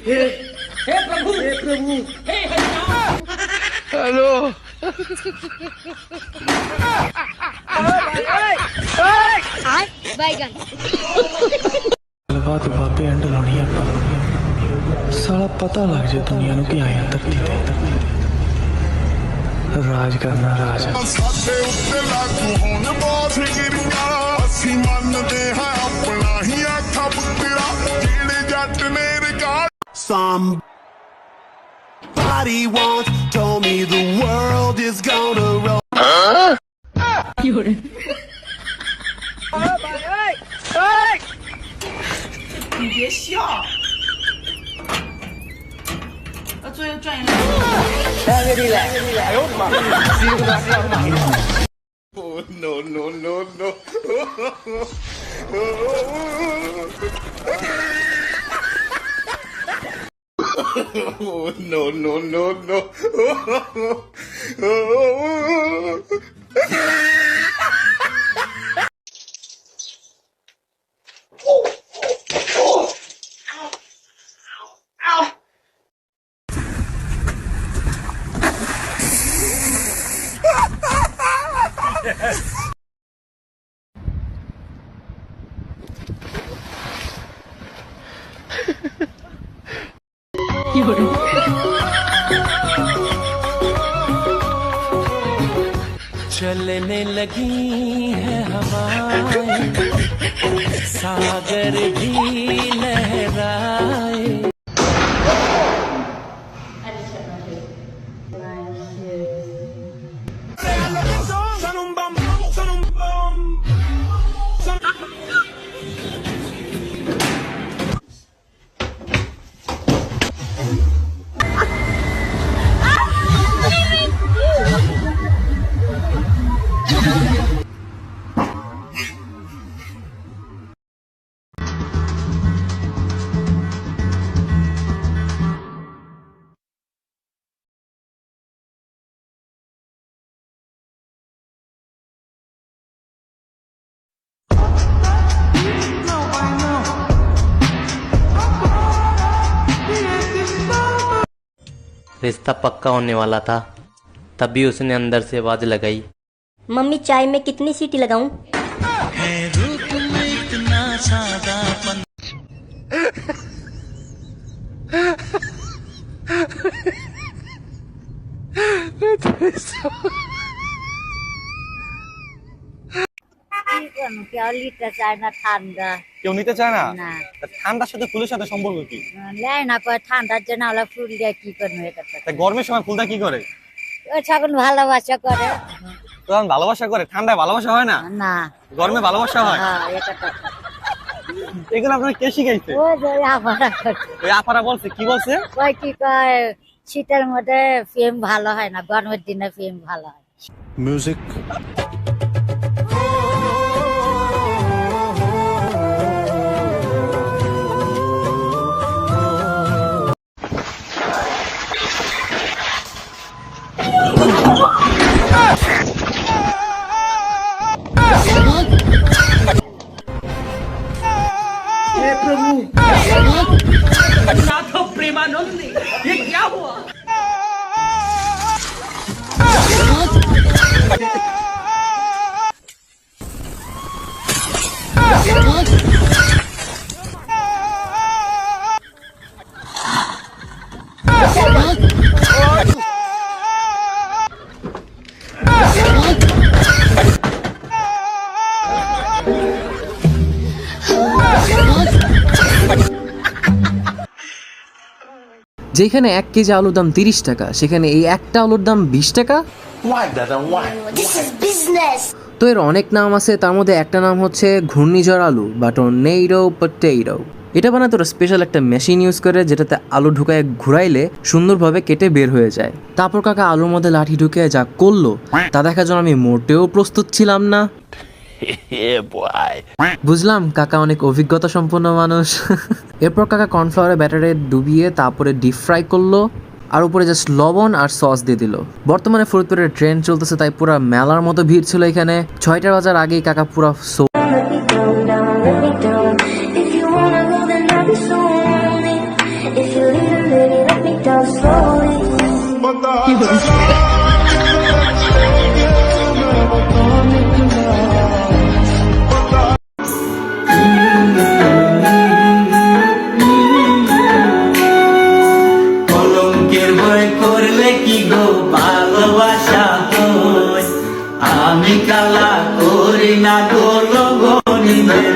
हे प्रभु हे हरिनाम। हेलो बात बापे एंड लानी साला पता लग जाए दुनिया नु कि आया धरती ते राज करना राज साडे उत्ते लागू होण बात गिरिया ਅਸੀਂ ਮੰਨਦੇ ਹਾਂ ਆਪਣਾ ਹੀ ਆਖਾ ਪੁੱਤਰਾ ਜਿਹੜੇ ਜੱਟ ਨੇ record Somebody once told me the world is gonna roll. Oh no no no no. Oh no no no no. चलने लगी है हवाएं सागर भी लहराए रिश्ता पक्का होने वाला था तभी उसने अंदर से आवाज लगाई, मम्मी चाय में कितनी सीटी लगाऊं? है रूप में इतना सादापन লিটার চায় না ঠান্ডা কেউ নিতে চায় না না ঠান্ডার সাথে ফুলের সাথে সম্পর্ক কি? লেয় না কয় ঠান্ডার জন্য আমরা ফুল দিয়ে কি করবো এটা তাই গরমের সময় ফুলটা কি করে? ও ছাগল ভালোবাসা করে তখন ভালোবাসা করে, ঠান্ডায় ভালোবাসা হয় না, না গরমে ভালোবাসা হয়। হ্যাঁ এটা কথা এগুলো আপনার কে শিখাইছে? ও যে আপারা ওই আপারা বলছে, কি বলছে? কয় কি কয় শীতের মধ্যে ফিল্ম ভালো হয় না, গরমের দিনে ফিল্ম ভালো হয়। Music. नाथ प्रेमानंद ये क्या हुआ? যেখানে 1 কেজি আলুর দাম 30 টাকা সেখানে এই একটা আলুর দাম 20 টাকা। তো এর অনেক নাম আছে, তার মধ্যে একটা নাম হচ্ছে ঘূর্ণিঝড় আলু বা টর্নেডো পটেটো। এটা বানাতে ওরা স্পেশাল একটা মেশিন ইউজ করে, যেটাতে আলু ঢুকায় ঘুরাইলে সুন্দরভাবে কেটে বের হয়ে যায়। তারপর কাকা আলুর মধ্যে লাঠি ঢুকে যা করলো তা দেখার জন্য আমি মোটেও প্রস্তুত ছিলাম না। বুঝলাম কাকা অনেক অভিজ্ঞতা সম্পন্ন মানুষ। এরপর কাকা কর্নফ্লাওয়ারের ব্যাটারে ডুবিয়ে তারপরে ডিপ ফ্রাই করলো, আর উপরে জাস্ট লবণ আর সস দিয়ে দিল। বর্তমানে ফরিদপুরের ট্রেন চলতেছে, তাই পুরো মেলার মতো ভিড় ছিল এখানে। 6টা বাজার আগেই কাকা পুরো কলঙ্কের ভয় করলে কি গো ভালোবাসা হয়, আমি কালা করি না গো লগনের